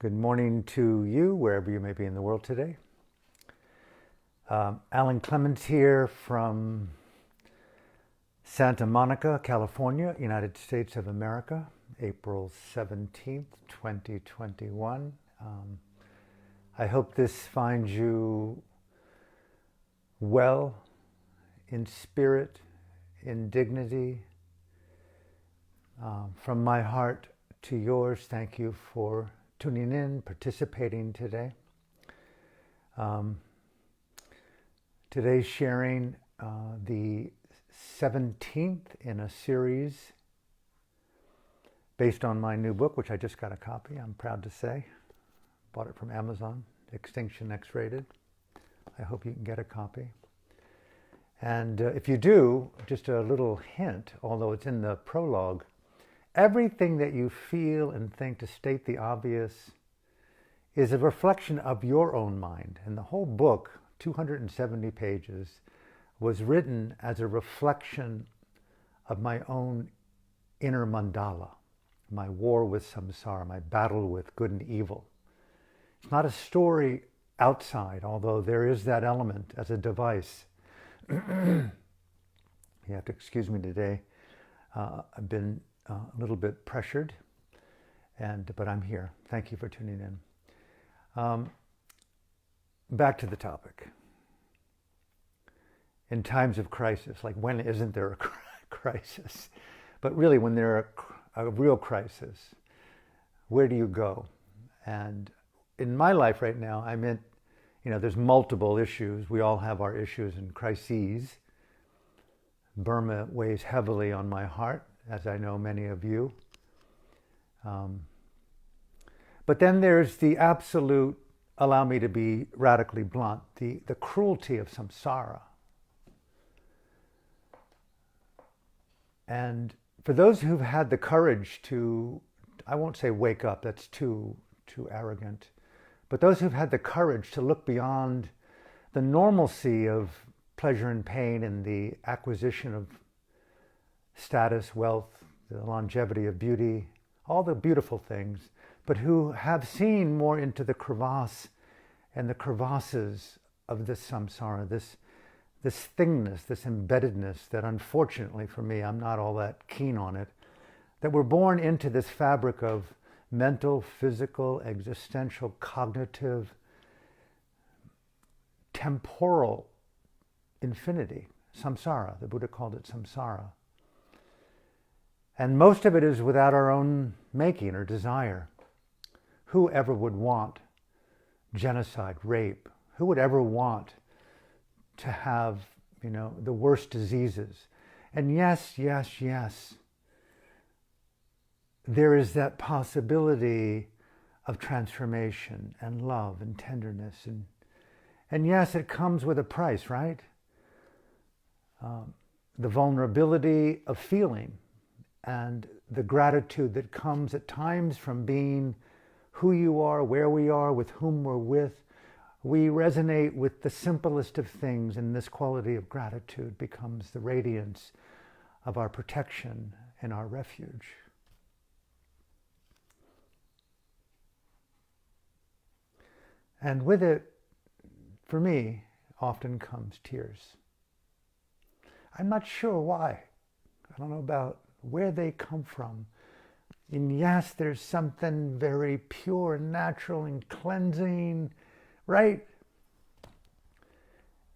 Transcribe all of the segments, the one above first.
Good morning to you, wherever you may be in the world today. Alan Clements here from Santa Monica, California, United States of America, April 17th, 2021. I hope this finds you well, in spirit, in dignity. From my heart to yours, thank you for tuning in, participating today. Today's sharing the 17th in a series based on my new book, which I just got a copy, I'm proud to say. Bought it from Amazon, Extinction, X-rated. I hope you can get a copy. And if you do, just a little hint, although it's in the prologue, everything that you feel and think, to state the obvious, is a reflection of your own mind. And the whole book, 270 pages, was written as a reflection of my own inner mandala, my war with samsara, my battle with good and evil. It's not a story outside, although there is that element as a device. You have to excuse me today. I've been a little bit pressured, but I'm here. Thank you for tuning in. Back to the topic. In times of crisis, like when isn't there a crisis? But really, when there's a real crisis, where do you go? And in my life right now, I'm in, there's multiple issues. We all have our issues and crises. Burma weighs heavily on my heart, as I know many of you. But then there's the absolute, allow me to be radically blunt, the cruelty of samsara. And for those who've had the courage to, I won't say wake up, that's too arrogant, but those who've had the courage to look beyond the normalcy of pleasure and pain and the acquisition of status, wealth, the longevity of beauty, all the beautiful things, but who have seen more into the crevasse and the crevasses of this samsara, this thingness, this embeddedness that unfortunately for me, I'm not all that keen on it, that we're born into this fabric of mental, physical, existential, cognitive, temporal infinity, samsara. The Buddha called it samsara. And most of it is without our own making or desire. Who ever would want genocide, rape? Who would ever want to have, the worst diseases? And yes, there is that possibility of transformation and love and tenderness. And yes, it comes with a price, right? The vulnerability of feeling and the gratitude that comes at times from being who you are, where we are, with whom we're with. We resonate with the simplest of things, and this quality of gratitude becomes the radiance of our protection and our refuge. And with it, for me, often comes tears. I'm not sure why. I don't know about where they come from. And yes, there's something very pure and natural and cleansing, right?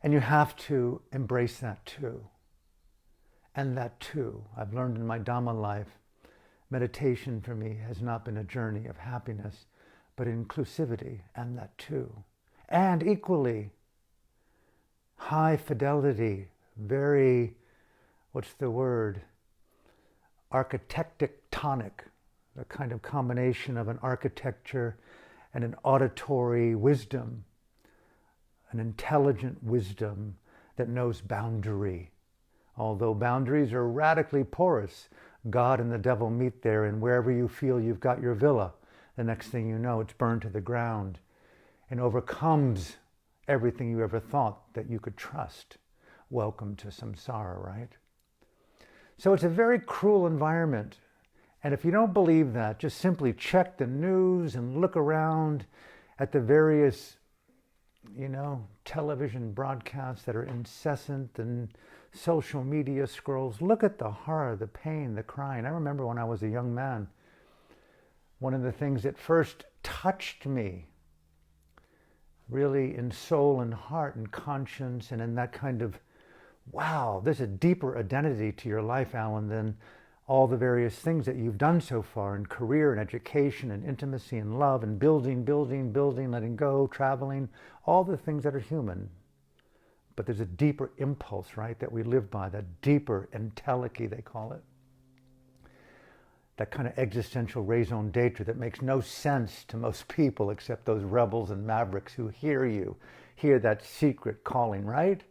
And you have to embrace that too. And that too, I've learned in my Dhamma life, meditation for me has not been a journey of happiness, but inclusivity, and that too. And equally, high fidelity, very, architectonic, a kind of combination of an architecture and an auditory wisdom, an intelligent wisdom that knows boundary. Although boundaries are radically porous, God and the devil meet there, and wherever you feel you've got your villa, the next thing you know, it's burned to the ground and overcomes everything you ever thought that you could trust. Welcome to samsara, right? So it's a very cruel environment. And if you don't believe that, just simply check the news and look around at the various, television broadcasts that are incessant and social media scrolls. Look at the horror, the pain, the crying. I remember when I was a young man, one of the things that first touched me really in soul and heart and conscience and in that kind of, wow, there's a deeper identity to your life, Alan, than all the various things that you've done so far in career and education and intimacy and love and building, letting go, traveling, all the things that are human. But there's a deeper impulse, right, that we live by, that deeper entelechy, they call it. That kind of existential raison d'etre that makes no sense to most people except those rebels and mavericks who hear that secret calling, right?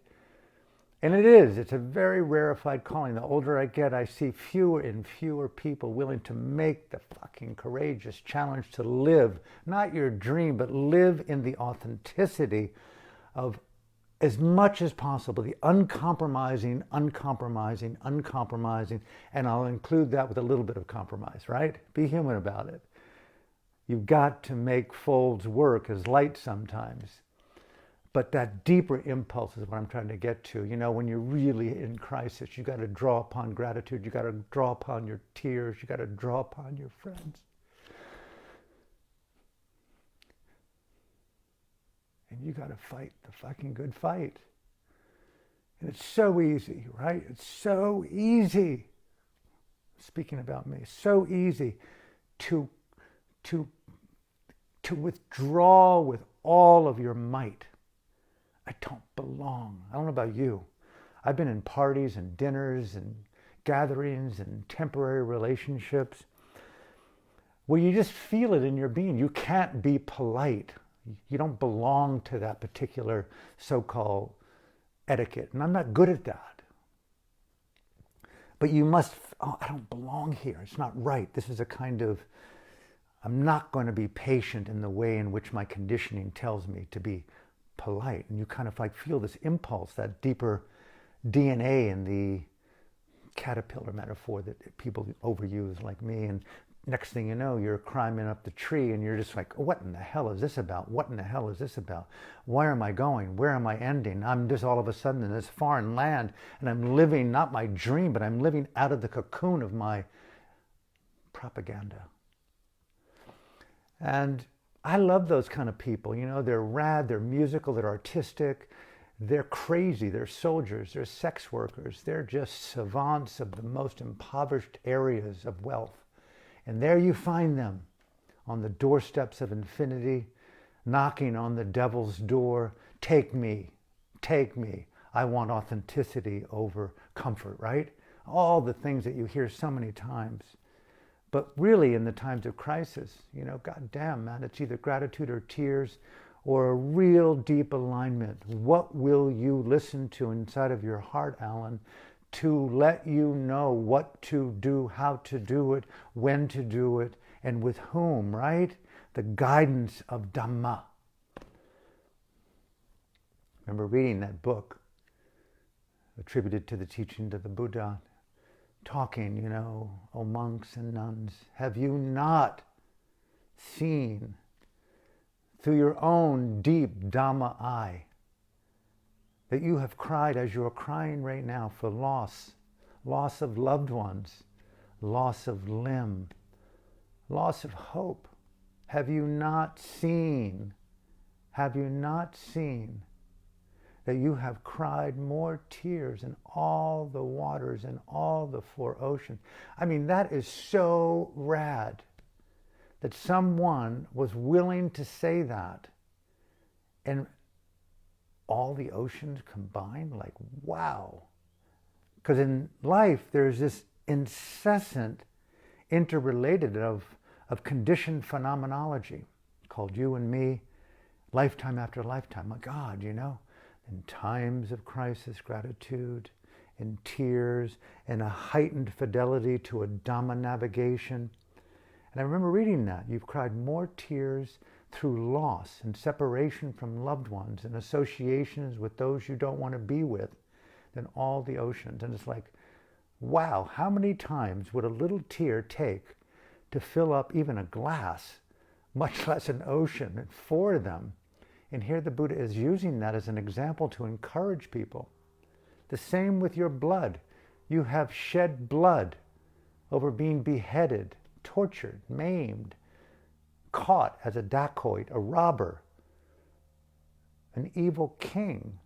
And it's a very rarefied calling. The older I get, I see fewer and fewer people willing to make the fucking courageous challenge to live, not your dream, but live in the authenticity of, as much as possible, the uncompromising, and I'll include that with a little bit of compromise, right? Be human about it. You've got to make folds work as light sometimes. But that deeper impulse is what I'm trying to get to. When you're really in crisis, you got to draw upon gratitude. You got to draw upon your tears. You got to draw upon your friends. And you got to fight the fucking good fight. And it's so easy, right? It's so easy. Speaking about me, so easy to withdraw with all of your might. I don't belong. I don't know about you. I've been in parties and dinners and gatherings and temporary relationships where you just feel it in your being. You can't be polite. You don't belong to that particular so-called etiquette. And I'm not good at that. But you must, I don't belong here. It's not right. This is a kind of, I'm not going to be patient in the way in which my conditioning tells me to be polite. And you kind of feel this impulse, that deeper DNA in the caterpillar metaphor that people overuse like me. And next thing you know, you're climbing up the tree and you're just like, what in the hell is this about? What in the hell is this about? Where am I going? Where am I ending? I'm just all of a sudden in this foreign land and I'm living not my dream, but I'm living out of the cocoon of my propaganda. And I love those kind of people. They're rad, they're musical, they're artistic, they're crazy, they're soldiers, they're sex workers, they're just savants of the most impoverished areas of wealth. And there you find them on the doorsteps of infinity, knocking on the devil's door. Take me, take me. I want authenticity over comfort, right? All the things that you hear so many times. But really in the times of crisis, goddamn, man, it's either gratitude or tears or a real deep alignment. What will you listen to inside of your heart, Alan, to let you know what to do, how to do it, when to do it, and with whom, right? The guidance of Dhamma. I remember reading that book attributed to the teachings of the Buddha, talking, oh monks and nuns, have you not seen through your own deep Dhamma eye that you have cried as you're crying right now for loss of loved ones, loss of limb, loss of hope? Have you not seen that you have cried more tears in all the waters and all the four oceans? I mean, that is so rad that someone was willing to say that. And all the oceans combined, like, wow. Because in life, there's this incessant interrelated of conditioned phenomenology called you and me, lifetime after lifetime. My God, in times of crisis, gratitude, in tears, and a heightened fidelity to a Dhamma navigation. And I remember reading that. You've cried more tears through loss and separation from loved ones and associations with those you don't want to be with than all the oceans. And it's like, wow, how many times would a little tear take to fill up even a glass, much less an ocean, and for them. And here the Buddha is using that as an example to encourage people. The same with your blood. You have shed blood over being beheaded, tortured, maimed, caught as a dacoit, a robber, an evil king.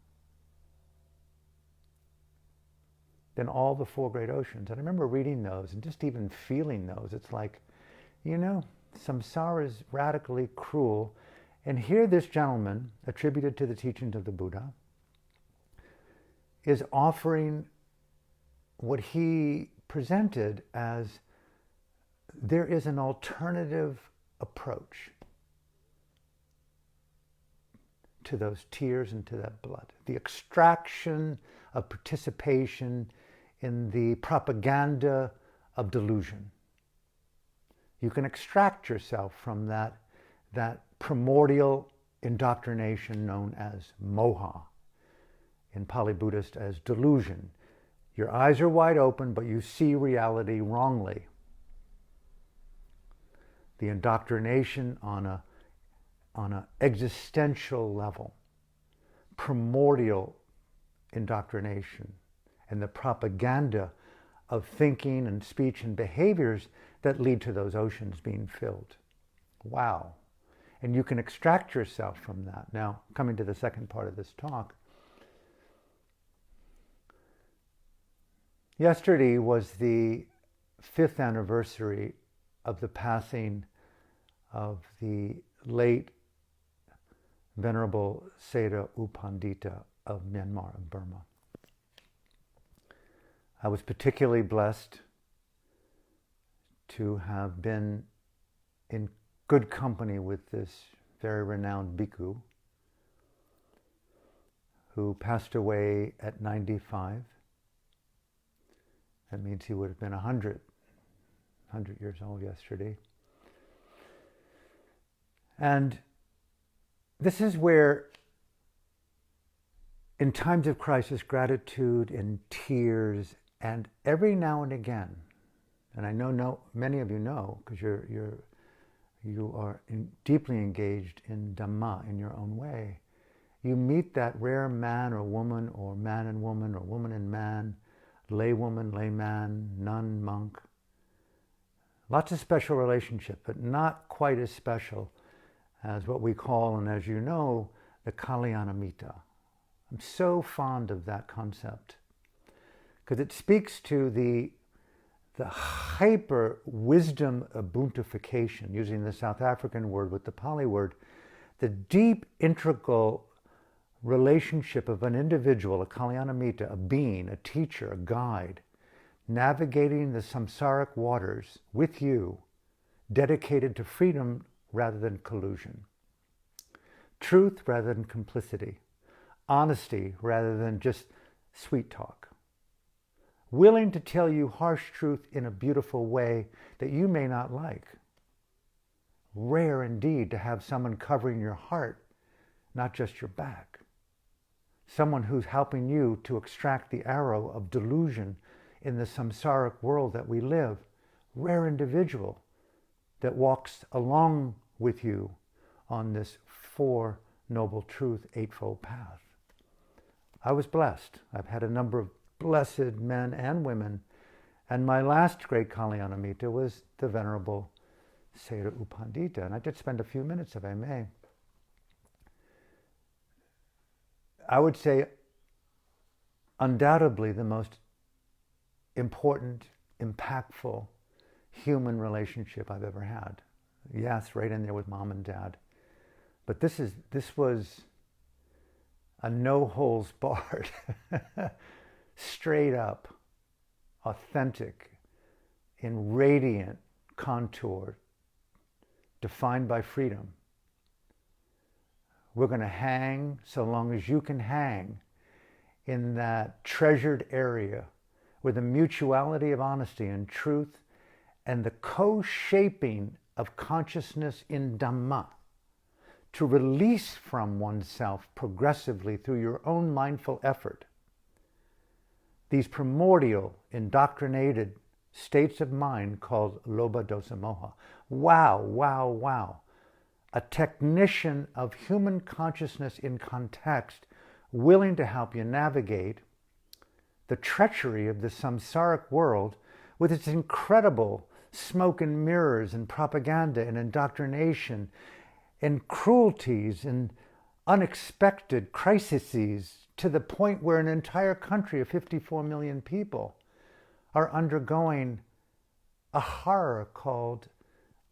Than all the four great oceans. And I remember reading those and just even feeling those. It's like, samsara is radically cruel. And here this gentleman, attributed to the teachings of the Buddha, is offering what he presented as there is an alternative approach to those tears and to that blood. The extraction of participation in the propaganda of delusion. You can extract yourself from that primordial indoctrination known as moha, in Pali Buddhist as delusion. Your eyes are wide open, but you see reality wrongly. The indoctrination on an existential level, primordial indoctrination, and the propaganda of thinking and speech and behaviors that lead to those oceans being filled. Wow. And you can extract yourself from that. Now, coming to the second part of this talk, yesterday was the 5th anniversary of the passing of the late Venerable Sayadaw U Pandita of Myanmar and Burma. I was particularly blessed to have been in good company with this very renowned bhikkhu who passed away at 95. That means he would have been 100 years old yesterday. And this is where, in times of crisis, gratitude and tears, and every now and again, and I know many of you know because you are deeply engaged in Dhamma in your own way, you meet that rare man or woman, or man and woman, or woman and man, lay woman, lay man, nun, monk. Lots of special relationship, but not quite as special as what we call, and as you know, the Kalyanamitta. I'm so fond of that concept because it speaks to the hyper wisdom ubuntufication, using the South African word with the Pali word, the deep integral relationship of an individual, a Kalyanamitta, a being, a teacher, a guide, navigating the samsaric waters with you, dedicated to freedom rather than collusion, truth rather than complicity, honesty rather than just sweet talk, willing to tell you harsh truth in a beautiful way that you may not like. Rare indeed to have someone covering your heart, not just your back. Someone who's helping you to extract the arrow of delusion in the samsaric world that we live. Rare individual that walks along with you on this Four Noble Truth Eightfold Path. I was blessed. I've had a number of blessed men and women, and my last great Kalyanamitta was the Venerable Sayadaw U Pandita, and I did spend a few minutes, if I may. I would say undoubtedly the most important, impactful human relationship I've ever had. Yes, right in there with mom and dad. But this was a no holes barred, straight up, authentic, in radiant contour, defined by freedom. We're going to hang so long as you can hang in that treasured area where the mutuality of honesty and truth and the co-shaping of consciousness in Dhamma to release from oneself progressively through your own mindful effort these primordial, indoctrinated states of mind called Lobha Dosa Moha. Wow, wow, wow. A technician of human consciousness in context, willing to help you navigate the treachery of the samsaric world with its incredible smoke and mirrors and propaganda and indoctrination and cruelties and unexpected crises, to the point where an entire country of 54 million people are undergoing a horror called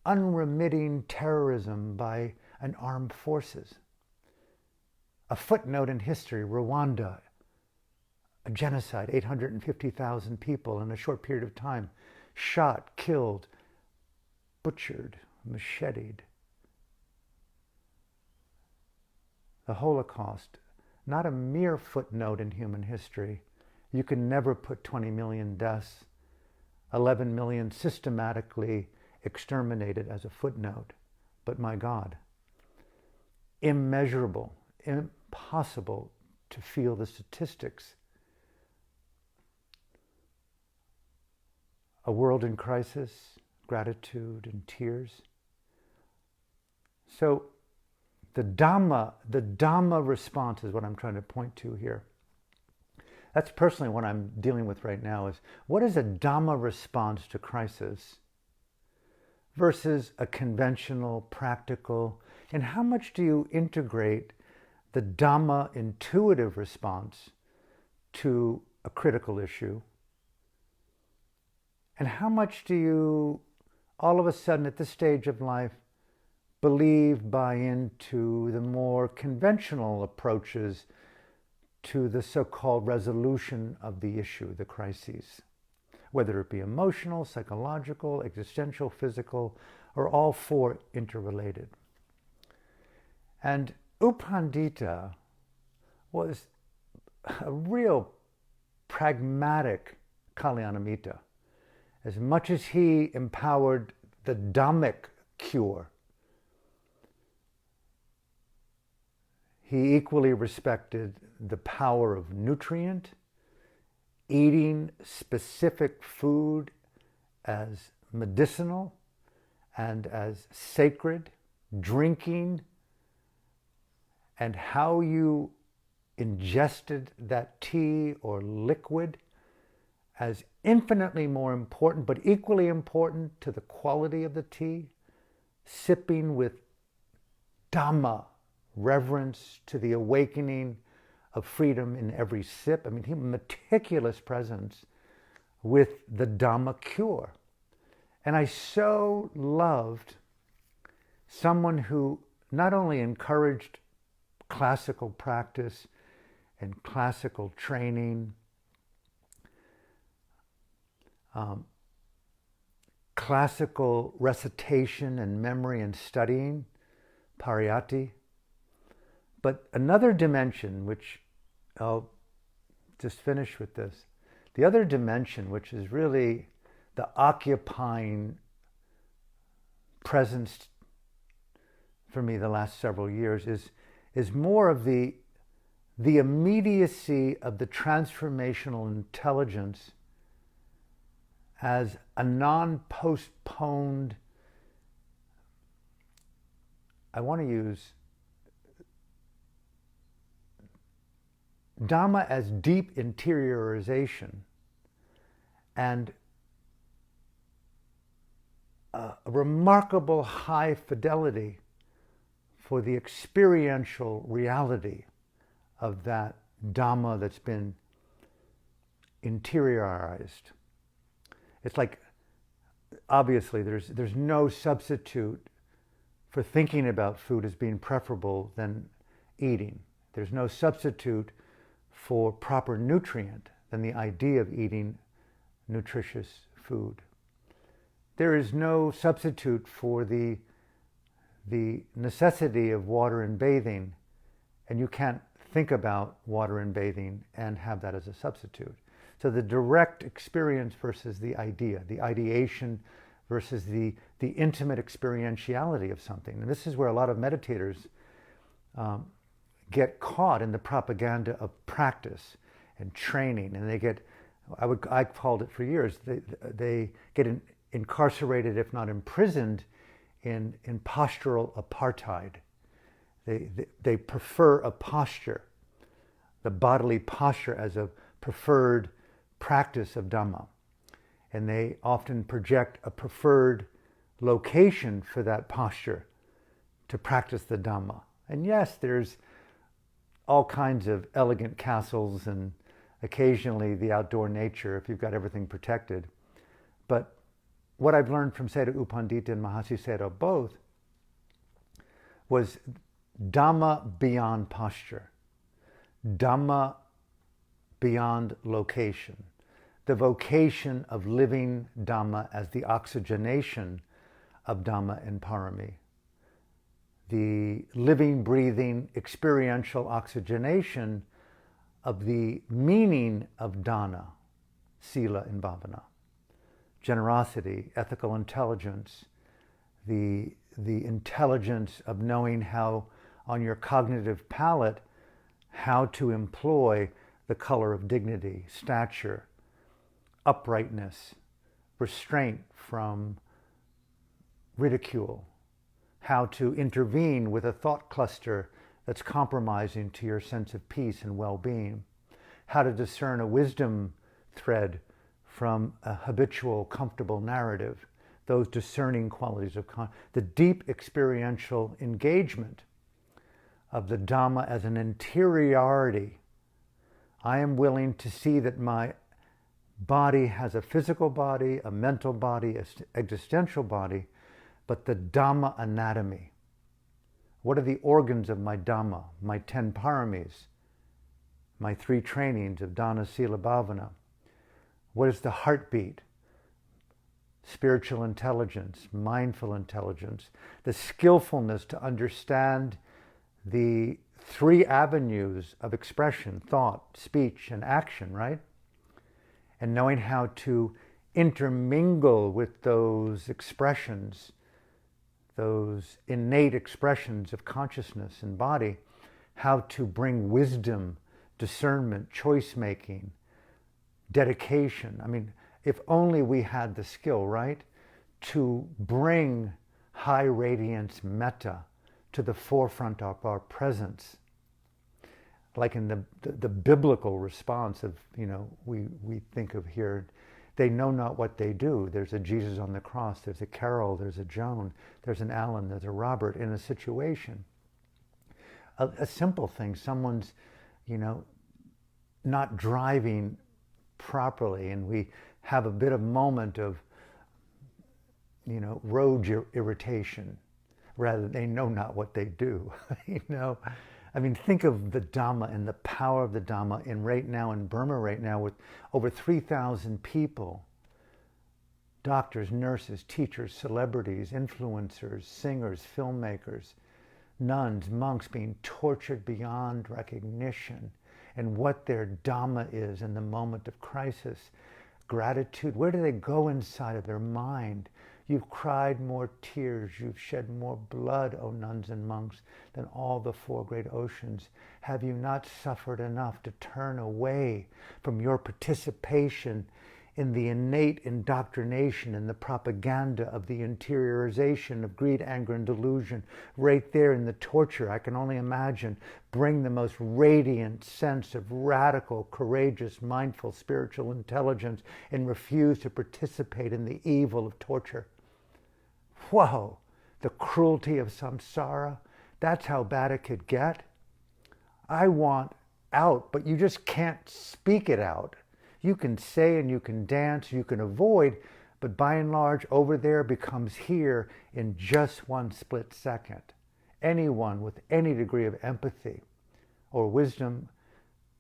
unremitting terrorism by an armed forces. A footnote in history, Rwanda, a genocide, 850,000 people in a short period of time, shot, killed, butchered, macheted. The Holocaust, not a mere footnote in human history. You can never put 20 million deaths, 11 million systematically exterminated as a footnote. But my God, immeasurable, impossible to feel the statistics. A world in crisis, gratitude and tears. So the Dhamma response is what I'm trying to point to here. That's personally what I'm dealing with right now, is what is a Dhamma response to crisis versus a conventional, practical, and how much do you integrate the Dhamma intuitive response to a critical issue? And how much do you, all of a sudden at this stage of life, believe, buy into the more conventional approaches to the so-called resolution of the issue, the crises, whether it be emotional, psychological, existential, physical, or all four interrelated. And U Pandita was a real pragmatic Kalyanamitta. As much as he empowered the Dhammic cure, he equally respected the power of nutrient, eating specific food as medicinal and as sacred, drinking, and how you ingested that tea or liquid as infinitely more important, but equally important to the quality of the tea, sipping with Dhamma, reverence to the awakening of freedom in every sip. I mean, he meticulous presence with the Dhamma cure. And I so loved someone who not only encouraged classical practice and classical training, classical recitation and memory and studying, pariyatti, but another dimension, which I'll just finish with this, the other dimension, which is really the occupying presence for me the last several years, is more of the immediacy of the transformational intelligence as a non-postponed, I want to use Dhamma as deep interiorization and a remarkable high fidelity for the experiential reality of that Dhamma that's been interiorized. It's like, obviously, there's no substitute for thinking about food as being preferable than eating. There's no substitute for proper nutrient than the idea of eating nutritious food. There is no substitute for the necessity of water and bathing, and you can't think about water and bathing and have that as a substitute. So the direct experience versus the idea, the ideation versus the intimate experientiality of something. And this is where a lot of meditators get caught in the propaganda of practice and training, and they get I called it for years, they get incarcerated, if not imprisoned, in postural apartheid. They prefer a posture, the bodily posture, as a preferred practice of Dhamma. And they often project a preferred location for that posture to practice the Dhamma. And yes, there's all kinds of elegant castles and occasionally the outdoor nature if you've got everything protected. But what I've learned from Sayadaw U Pandita and Mahasi Sayadaw both was Dhamma beyond posture, Dhamma beyond location, the vocation of living Dhamma as the oxygenation of Dhamma and Parami, the living, breathing, experiential oxygenation of the meaning of dana, sila, and bhavana, generosity, ethical intelligence, the intelligence of knowing how, on your cognitive palette, how to employ the color of dignity, stature, uprightness, restraint from ridicule, how to intervene with a thought cluster that's compromising to your sense of peace and well-being, how to discern a wisdom thread from a habitual, comfortable narrative, those discerning qualities of the deep experiential engagement of the Dhamma as an interiority. I am willing to see that my body has a physical body, a mental body, an existential body, but the Dhamma anatomy. What are the organs of my Dhamma, my 10 paramis, my 3 trainings of dana, sila, bhavana? What is the heartbeat? Spiritual intelligence, mindful intelligence, the skillfulness to understand the 3 avenues of expression, thought, speech, and action, right? And knowing how to intermingle with those expressions, those innate expressions of consciousness and body, how to bring wisdom, discernment, choice-making, dedication. I mean, if only we had the skill, right, to bring high radiance metta to the forefront of our presence. Like in the biblical response of, we think of here, they know not what they do. There's a Jesus on the cross, there's a Carol, there's a Joan, there's an Alan, there's a Robert in a situation. A simple thing, someone's, not driving properly, and we have a bit of moment of, road irritation, rather they know not what they do, I mean, think of the Dhamma and the power of the Dhamma right now in Burma right now with over 3,000 people, doctors, nurses, teachers, celebrities, influencers, singers, filmmakers, nuns, monks being tortured beyond recognition, and what their Dhamma is in the moment of crisis. Gratitude, where do they go inside of their mind? You've cried more tears, you've shed more blood, O nuns and monks, than all the 4 great oceans. Have you not suffered enough to turn away from your participation in the innate indoctrination and the propaganda of the interiorization of greed, anger, and delusion? Right there in the torture, I can only imagine, bring the most radiant sense of radical, courageous, mindful, spiritual intelligence and refuse to participate in the evil of torture. Whoa, the cruelty of samsara, that's how bad it could get. I want out, but you just can't speak it out. You can say and you can dance, you can avoid, but by and large, over there becomes here in just one split second. Anyone with any degree of empathy or wisdom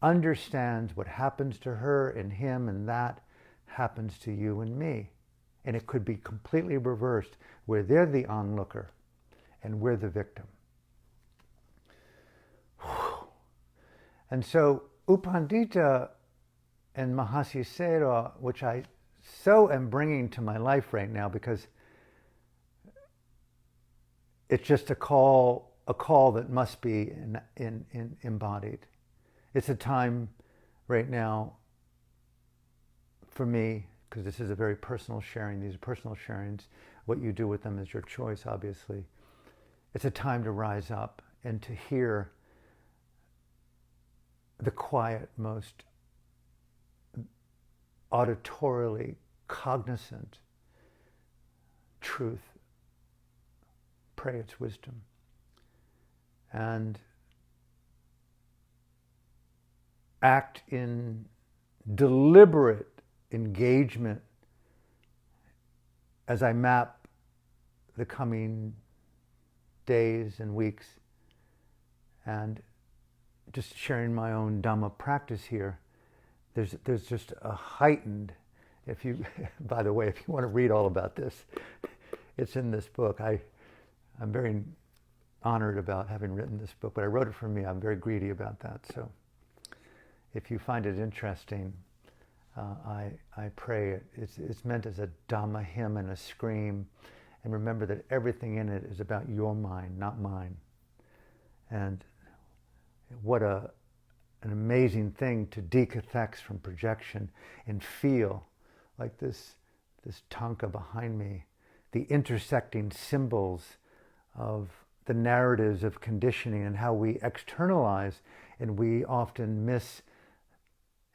understands what happens to her and him, and that happens to you and me. And it could be completely reversed, where they're the onlooker and we're the victim. And so U Pandita and Mahasi Sayadaw, which I so am bringing to my life right now, because it's just a call that must be embodied. It's a time right now for me, because this is a very personal sharing, these are personal sharings, what you do with them is your choice, obviously. It's a time to rise up and to hear the quiet, most auditorially cognizant truth, pray its wisdom, and act in deliberate engagement as I map the coming days and weeks, and just sharing my own Dhamma practice here. There's just a heightened, if you, by the way, if you want to read all about this, it's in this book. I'm very honored about having written this book, but I wrote it for me. I'm very greedy about that. So if you find it interesting, I pray it's meant as a Dhamma hymn and a scream. And remember that everything in it is about your mind, not mine. And what an amazing thing to decathex from projection and feel like this tanka behind me, the intersecting symbols of the narratives of conditioning and how we externalize and we often miss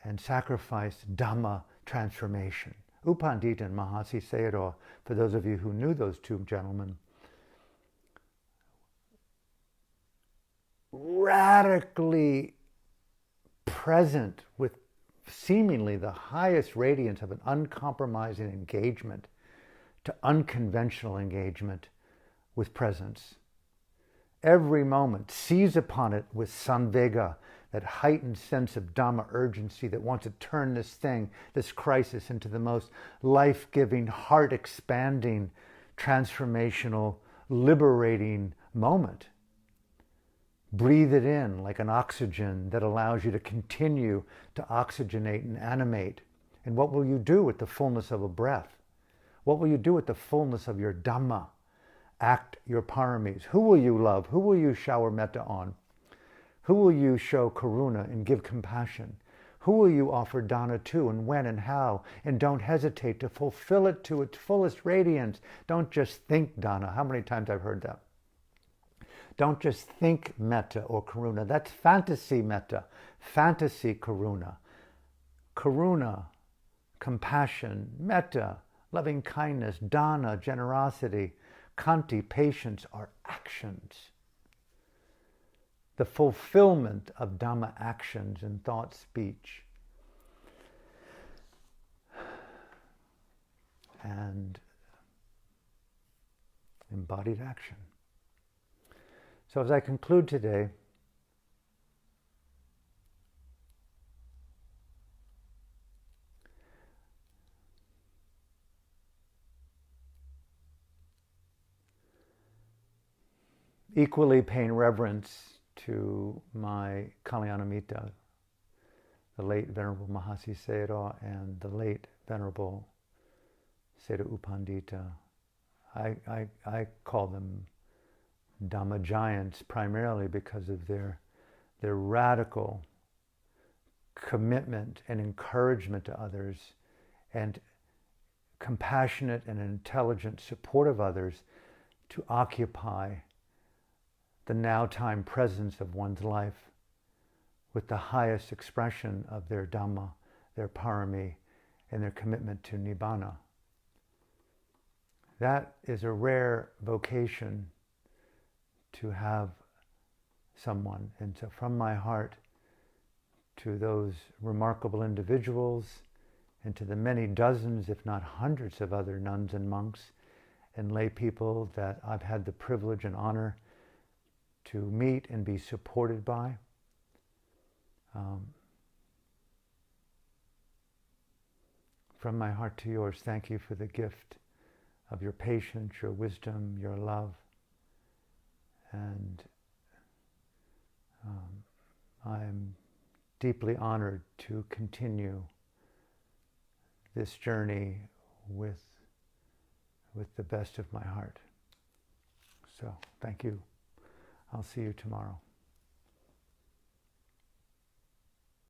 and sacrifice Dhamma transformation. U Pandita and Mahasi Sayadaw, for those of you who knew those two gentlemen, radically present with seemingly the highest radiance of an uncompromising engagement to unconventional engagement with presence. Every moment seize upon it with samvega, that heightened sense of Dhamma urgency that wants to turn this thing, this crisis, into the most life-giving, heart-expanding, transformational, liberating moment. Breathe it in like an oxygen that allows you to continue to oxygenate and animate. And what will you do with the fullness of a breath? What will you do with the fullness of your Dhamma? Act your paramis. Who will you love? Who will you shower metta on? Who will you show karuna and give compassion? Who will you offer dana to, and when and how? And don't hesitate to fulfill it to its fullest radiance. Don't just think dana. How many times I've heard that? Don't just think metta or karuna. That's fantasy metta, fantasy karuna. Karuna, compassion, metta, loving kindness, dana, generosity, khanti, patience are actions. The fulfillment of Dhamma actions in thought, speech, and embodied action. So as I conclude today, equally paying reverence to my Kalyanamitta, the late Venerable Mahasi Sayadaw and the late Venerable Sayadaw U Pandita. I call them Dhamma giants primarily because of their radical commitment and encouragement to others and compassionate and intelligent support of others to occupy the now-time presence of one's life with the highest expression of their Dhamma, their parami, and their commitment to Nibbana. That is a rare vocation to have someone. And so from my heart to those remarkable individuals and to the many dozens, if not hundreds of other nuns and monks and lay people that I've had the privilege and honor to meet and be supported by. From my heart to yours, thank you for the gift of your patience, your wisdom, your love. And I'm deeply honored to continue this journey with the best of my heart. So, thank you. I'll see you tomorrow.